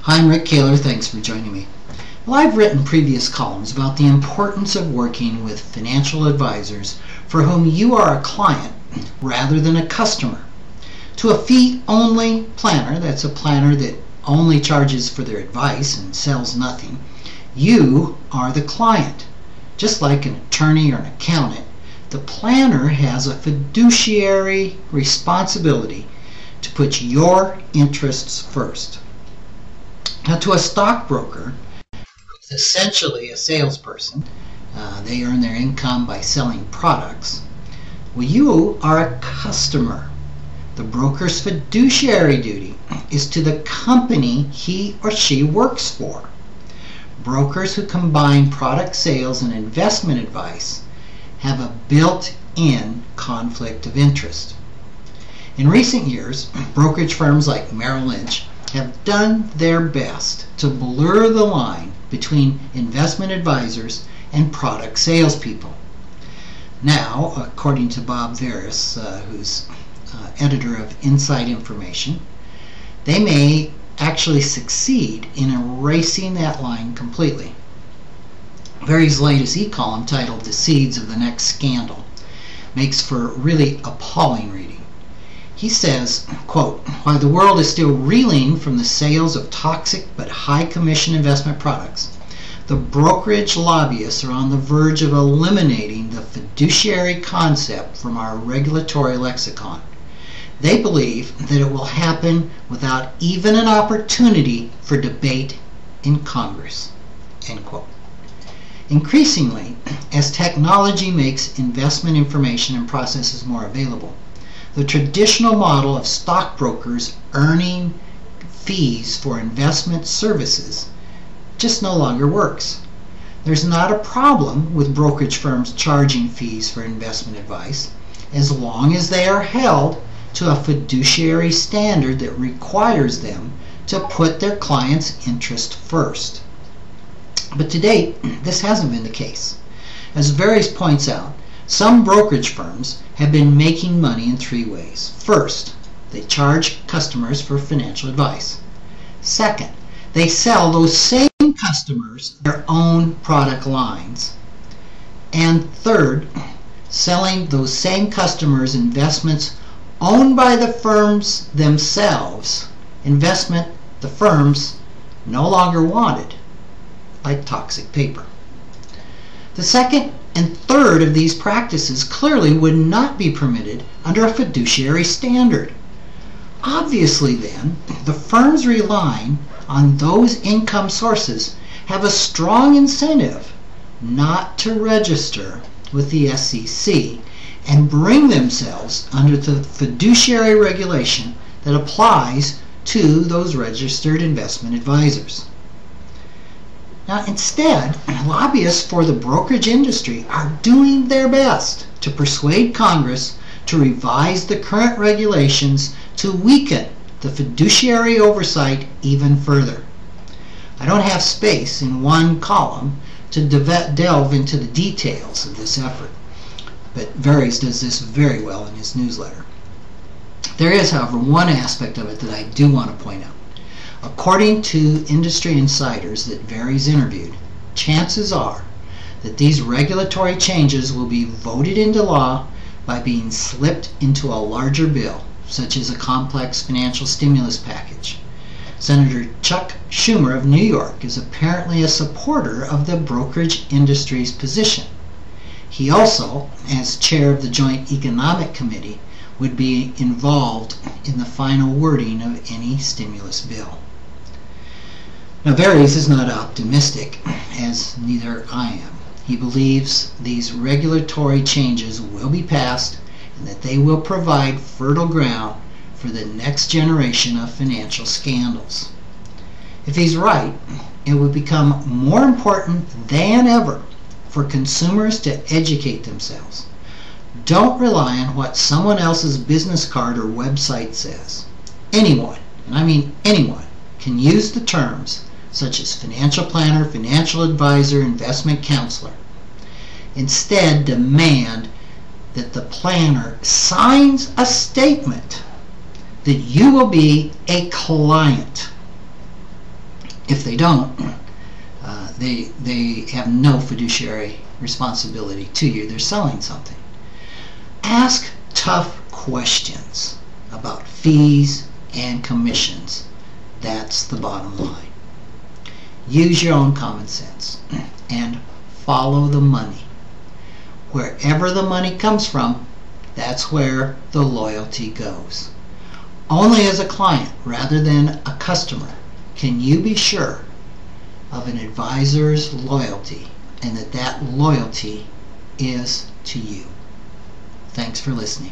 Hi, I'm Rick Kahler. Thanks for joining me. Well, I've written previous columns about the importance of working with financial advisors for whom you are a client rather than a customer. To a fee-only planner, that's a planner that only charges for their advice and sells nothing, you are the client. Just like an attorney or an accountant, the planner has a fiduciary responsibility to put your interests first. Now, to a stockbroker, who's essentially a salesperson, they earn their income by selling products. Well, you are a customer. The broker's fiduciary duty is to the company he or she works for. Brokers who combine product sales and investment advice have a built-in conflict of interest. In recent years, brokerage firms like Merrill Lynch have done their best to blur the line between investment advisors and product salespeople. Now, according to Bob Veris, who's editor of Inside Information, they may actually succeed in erasing that line completely. Veris' latest e-column, titled "The Seeds of the Next Scandal," makes for really appalling reading. He says, quote, "While the world is still reeling from the sales of toxic but high commission investment products, the brokerage lobbyists are on the verge of eliminating the fiduciary concept from our regulatory lexicon. They believe that it will happen without even an opportunity for debate in Congress." End quote. Increasingly, as technology makes investment information and processes more available, the traditional model of stockbrokers earning fees for investment services just no longer works. There's not a problem with brokerage firms charging fees for investment advice as long as they are held to a fiduciary standard that requires them to put their clients' interest first. But to date, this hasn't been the case. As Veris points out, some brokerage firms have been making money in three ways. First, they charge customers for financial advice. Second, they sell those same customers their own product lines. And third, selling those same customers investments owned by the firms themselves, investment the firms no longer wanted, like toxic paper. The second and third of these practices clearly would not be permitted under a fiduciary standard. Obviously, then, the firms relying on those income sources have a strong incentive not to register with the SEC and bring themselves under the fiduciary regulation that applies to those registered investment advisors. Now, instead, lobbyists for the brokerage industry are doing their best to persuade Congress to revise the current regulations to weaken the fiduciary oversight even further. I don't have space in one column to delve into the details of this effort, but Veris does this very well in his newsletter. There is, however, one aspect of it that I do want to point out. According to industry insiders that Veris interviewed, chances are that these regulatory changes will be voted into law by being slipped into a larger bill, such as a complex financial stimulus package. Senator Chuck Schumer of New York is apparently a supporter of the brokerage industry's position. He also, as chair of the Joint Economic Committee, would be involved in the final wording of any stimulus bill. Now, Veris is not optimistic, as neither I am. He believes these regulatory changes will be passed and that they will provide fertile ground for the next generation of financial scandals. If he's right, it would become more important than ever for consumers to educate themselves. Don't rely on what someone else's business card or website says. Anyone, and I mean anyone, can use the terms such as financial planner, financial advisor, investment counselor. Instead, demand that the planner signs a statement that you will be a client. If they don't, they have no fiduciary responsibility to you. They're selling something. Ask tough questions about fees and commissions. That's the bottom line. Use your own common sense and follow the money. Wherever the money comes from, that's where the loyalty goes. Only as a client rather than a customer can you be sure of an advisor's loyalty, and that loyalty is to you. Thanks for listening.